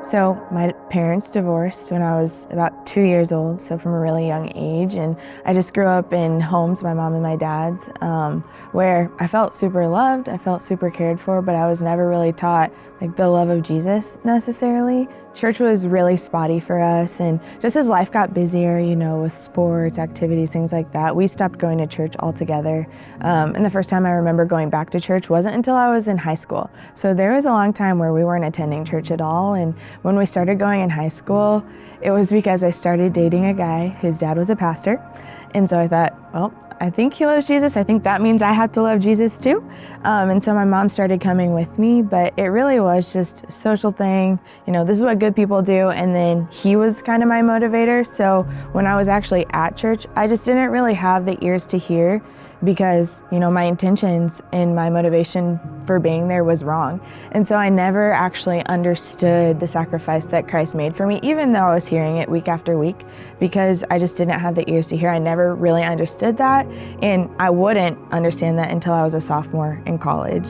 So my parents divorced when I was about 2 years old, so from a really young age. And I just grew up in homes, my mom and my dad's, where I felt super loved, I felt super cared for, but I was never really taught like the love of Jesus necessarily. Church was really spotty for us, and just as life got busier, with sports, activities, things like that, we stopped going to church altogether. And the first time I remember going back to church wasn't until I was in high school. So there was a long time where we weren't attending church at all. And when we started going in high school, it was because I started dating a guy whose dad was a pastor. And so I thought, well, I think he loves Jesus. I think that means I have to love Jesus too. And so my mom started coming with me, but it really was just a social thing. This is what good people do. And then he was kind of my motivator. So when I was actually at church, I just didn't really have the ears to hear because, my intentions and my motivation for being there was wrong. And so I never actually understood the sacrifice that Christ made for me, even though I was hearing it week after week, because I just didn't have the ears to hear. I never really understood that, and I wouldn't understand that until I was a sophomore in college.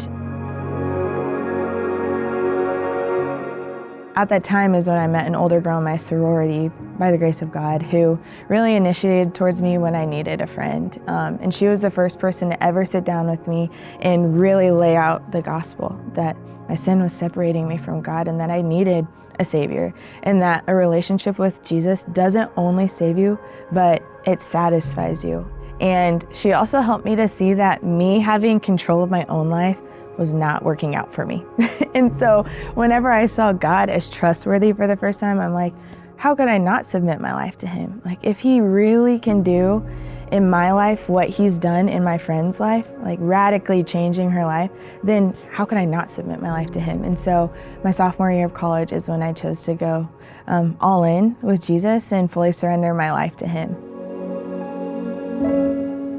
At that time is when I met an older girl in my sorority, by the grace of God, who really initiated towards me when I needed a friend. And she was the first person to ever sit down with me and really lay out the gospel, that my sin was separating me from God and that I needed a Savior, and that a relationship with Jesus doesn't only save you, but it satisfies you. And she also helped me to see that me having control of my own life was not working out for me. And so whenever I saw God as trustworthy for the first time, I'm like, how could I not submit my life to him? Like, if he really can do in my life what he's done in my friend's life, like radically changing her life, then how could I not submit my life to him? And so my sophomore year of college is when I chose to go all in with Jesus and fully surrender my life to him.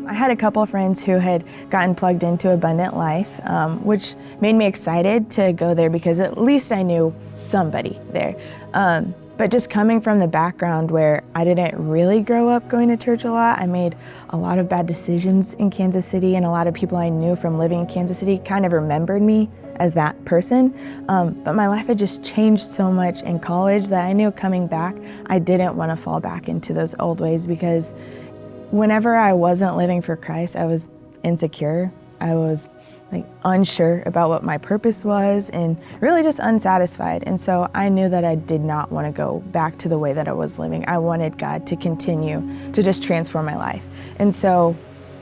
I had a couple of friends who had gotten plugged into Abundant Life, which made me excited to go there because at least I knew somebody there. But just coming from the background where I didn't really grow up going to church a lot, I made a lot of bad decisions in Kansas City, and a lot of people I knew from living in Kansas City kind of remembered me as that person. But my life had just changed so much in college that I knew coming back, I didn't want to fall back into those old ways, because whenever I wasn't living for Christ, I was insecure. I was unsure about what my purpose was and really just unsatisfied. And so I knew that I did not want to go back to the way that I was living. I wanted God to continue to just transform my life. And so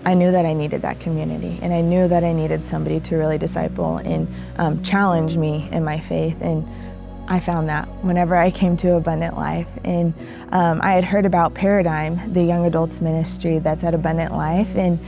I knew that I needed that community, and I knew that I needed somebody to really disciple and challenge me in my faith. And I found that whenever I came to Abundant Life. And I had heard about Paradigm, the young adults ministry that's at Abundant Life, and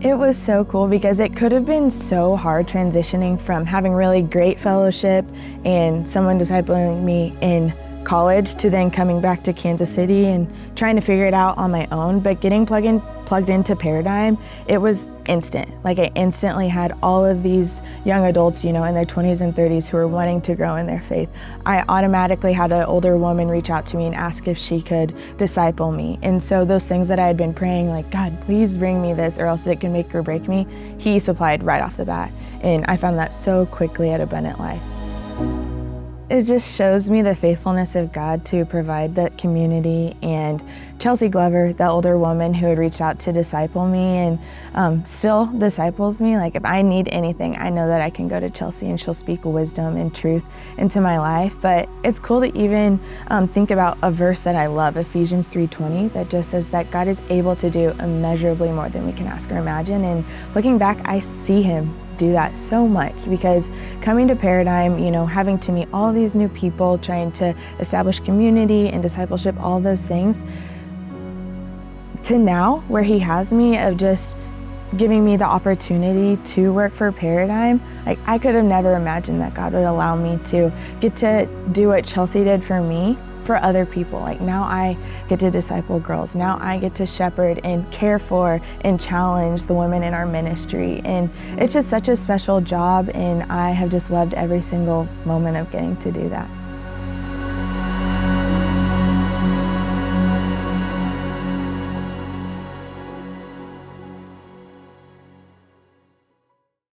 it was so cool because it could have been so hard transitioning from having really great fellowship and someone discipling me in college to then coming back to Kansas City and trying to figure it out on my own. But getting plugged into Paradigm, it was instant. I instantly had all of these young adults, in their 20s and 30s who were wanting to grow in their faith. I automatically had an older woman reach out to me and ask if she could disciple me. And so those things that I had been praying, like, God, please bring me this or else it can make or break me, he supplied right off the bat. And I found that so quickly at Abundant Life. It just shows me the faithfulness of God to provide that community. And Chelsea Glover, the older woman who had reached out to disciple me and still disciples me, if I need anything, I know that I can go to Chelsea and she'll speak wisdom and truth into my life. But it's cool to even think about a verse that I love, Ephesians 3:20, that just says that God is able to do immeasurably more than we can ask or imagine. And looking back, I see him do that so much, because coming to Paradigm, having to meet all these new people, trying to establish community and discipleship, all those things, to now where he has me of just giving me the opportunity to work for Paradigm, I could have never imagined that God would allow me to get to do what Chelsea did for me for other people. Now I get to disciple girls. Now I get to shepherd and care for and challenge the women in our ministry. And it's just such a special job, and I have just loved every single moment of getting to do that.